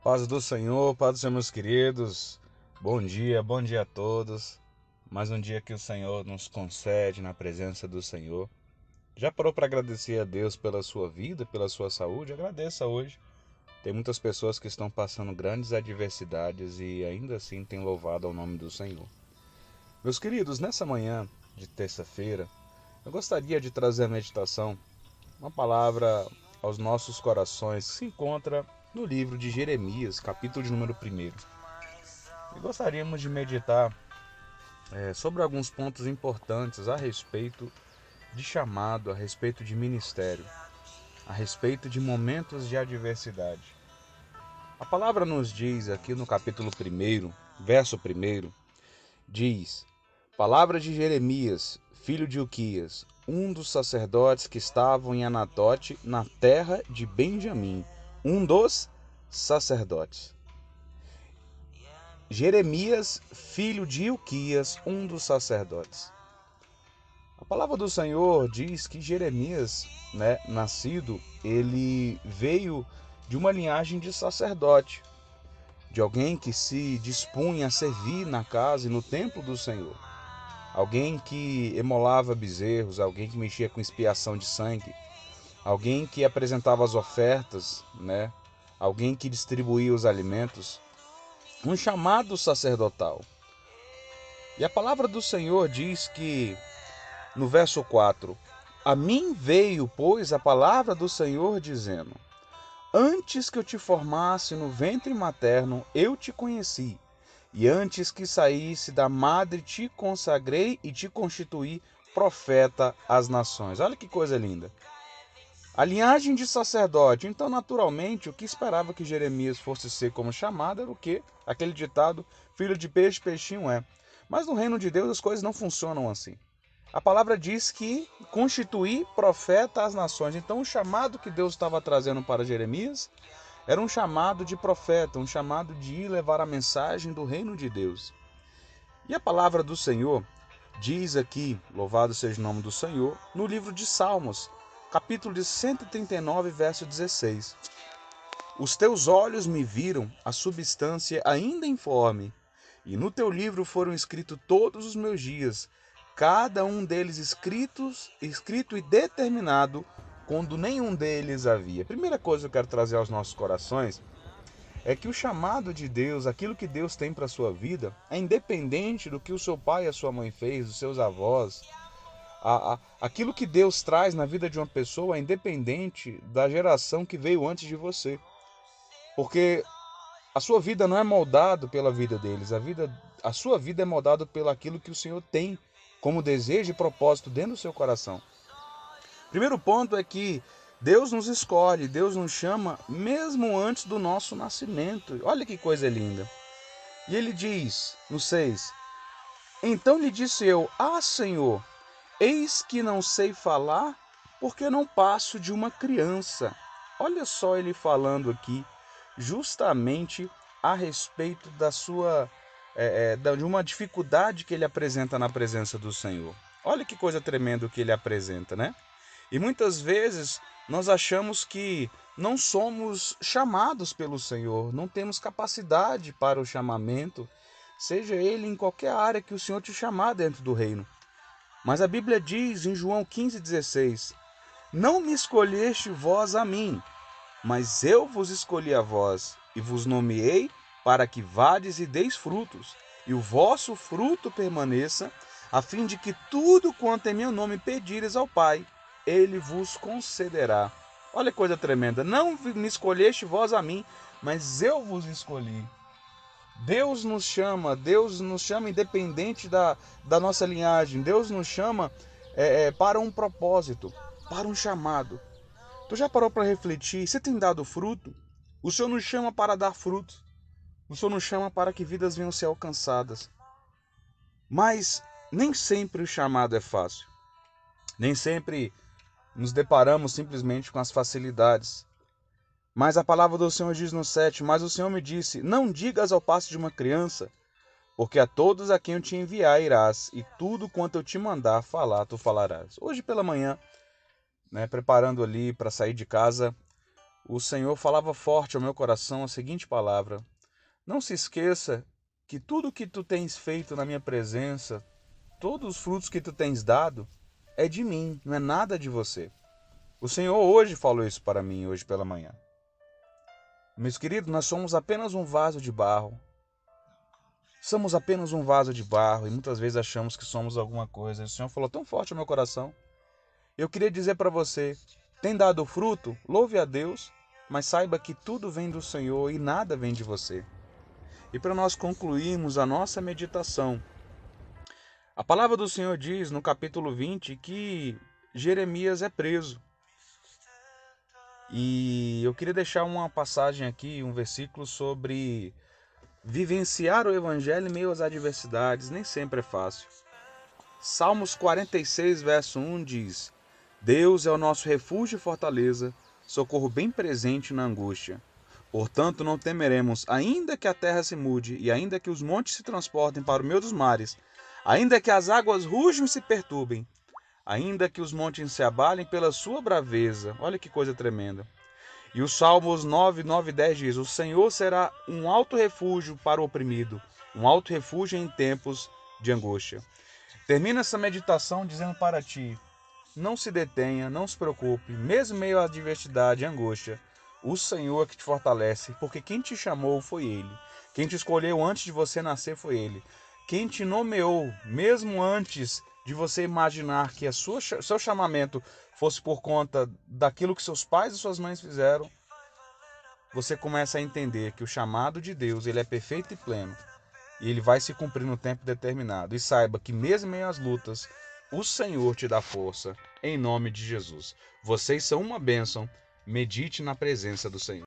Paz do Senhor, meus queridos. Bom dia a todos. Mais um dia que o Senhor nos concede na presença do Senhor. Já parou para agradecer a Deus pela sua vida, pela sua saúde? Agradeça hoje. Tem muitas pessoas que estão passando grandes adversidades e ainda assim têm louvado ao nome do Senhor. Meus queridos, nessa manhã de terça-feira, eu gostaria de trazer a meditação, uma palavra aos nossos corações que se encontra no livro de Jeremias, capítulo de número 1. E gostaríamos de meditar sobre alguns pontos importantes a respeito de chamado, a respeito de ministério, a respeito de momentos de adversidade. A palavra nos diz aqui no capítulo 1, verso 1, diz: Palavra de Jeremias, filho de Ilquias, um dos sacerdotes que estavam em Anatote, na terra de Benjamim, um dos sacerdotes. Jeremias, filho de Ilquias, um dos sacerdotes. A palavra do Senhor diz que Jeremias, nascido, ele veio de uma linhagem de sacerdote, de alguém que se dispunha a servir na casa e no templo do Senhor. Alguém que emolava bezerros, alguém que mexia com expiação de sangue, alguém que apresentava as ofertas, alguém que distribuía os alimentos. Um chamado sacerdotal. E a palavra do Senhor diz que, no verso 4, a mim veio, pois, a palavra do Senhor dizendo: Antes que eu te formasse no ventre materno, eu te conheci, e antes que saísse da madre te consagrei e te constituí profeta às nações. Olha que coisa linda. A linhagem de sacerdote. Então, naturalmente, o que esperava que Jeremias fosse ser como chamado era o quê? Aquele ditado, filho de peixe, peixinho é. Mas no reino de Deus as coisas não funcionam assim. A palavra diz que constituir profeta às nações. Então, o chamado que Deus estava trazendo para Jeremias era um chamado de profeta, um chamado de ir levar a mensagem do reino de Deus. E a palavra do Senhor diz aqui, louvado seja o nome do Senhor, no livro de Salmos, capítulo de 139, verso 16. Os teus olhos me viram a substância ainda informe, e no teu livro foram escritos todos os meus dias, cada um deles escrito e determinado, quando nenhum deles havia. A primeira coisa que eu quero trazer aos nossos corações é que o chamado de Deus, aquilo que Deus tem para a sua vida, é independente do que o seu pai e a sua mãe fez, dos seus avós. Aquilo que Deus traz na vida de uma pessoa é independente da geração que veio antes de você. Porque a sua vida não é moldada pela vida deles, a sua vida é moldada pelo aquilo que o Senhor tem como desejo e propósito dentro do seu coração. Primeiro ponto é que Deus nos escolhe, Deus nos chama mesmo antes do nosso nascimento. Olha que coisa linda. E ele diz, no 6, Então lhe disse eu, Senhor, eis que não sei falar, porque não passo de uma criança. Olha só ele falando aqui, justamente a respeito da sua de uma dificuldade que ele apresenta na presença do Senhor. Olha que coisa tremenda que ele apresenta, né? E muitas vezes nós achamos que não somos chamados pelo Senhor, não temos capacidade para o chamamento, seja ele em qualquer área que o Senhor te chamar dentro do reino. Mas a Bíblia diz em João 15,16: Não me escolheste vós a mim, mas eu vos escolhi a vós, e vos nomeei para que vades e deis frutos, e o vosso fruto permaneça, a fim de que tudo quanto em meu nome pedires ao Pai, ele vos concederá. Olha que coisa tremenda. Não me escolheste vós a mim, mas eu vos escolhi. Deus nos chama independente da nossa linhagem. Deus nos chama para um propósito, para um chamado. Tu já parou para refletir? Você tem dado fruto? O Senhor nos chama para dar fruto. O Senhor nos chama para que vidas venham a ser alcançadas. Mas nem sempre o chamado é fácil. Nem sempre nos deparamos simplesmente com as facilidades. Mas a palavra do Senhor diz no 7, Mas o Senhor me disse, não digas ao passo de uma criança, porque a todos a quem eu te enviar irás, e tudo quanto eu te mandar falar, tu falarás. Hoje pela manhã, preparando ali para sair de casa, o Senhor falava forte ao meu coração a seguinte palavra: não se esqueça que tudo que tu tens feito na minha presença, todos os frutos que tu tens dado, é de mim, não é nada de você. O Senhor hoje falou isso para mim, hoje pela manhã. Meus queridos, nós somos apenas um vaso de barro. Somos apenas um vaso de barro e muitas vezes achamos que somos alguma coisa. O Senhor falou tão forte ao meu coração. Eu queria dizer para você, tem dado fruto? Louve a Deus, mas saiba que tudo vem do Senhor e nada vem de você. E para nós concluirmos a nossa meditação, a palavra do Senhor diz no capítulo 20 que Jeremias é preso. E eu queria deixar uma passagem aqui, um versículo sobre vivenciar o evangelho em meio às adversidades. Nem sempre é fácil. Salmos 46, verso 1 diz: Deus é o nosso refúgio e fortaleza, socorro bem presente na angústia. Portanto, não temeremos, ainda que a terra se mude, e ainda que os montes se transportem para o meio dos mares, ainda que as águas rujam e se perturbem, ainda que os montes se abalem pela sua braveza. Olha que coisa tremenda. E o Salmos 9, 9 e 10 diz: o Senhor será um alto refúgio para o oprimido, um alto refúgio em tempos de angústia. Termina essa meditação dizendo para ti: não se detenha, não se preocupe, mesmo em meio à adversidade e angústia, o Senhor é que te fortalece, porque quem te chamou foi Ele. Quem te escolheu antes de você nascer foi Ele. Quem te nomeou, mesmo antes de você imaginar que seu chamamento fosse por conta daquilo que seus pais e suas mães fizeram, você começa a entender que o chamado de Deus, ele é perfeito e pleno. E ele vai se cumprir no tempo determinado. E saiba que mesmo em as lutas, o Senhor te dá força, em nome de Jesus. Vocês são uma bênção. Medite na presença do Senhor.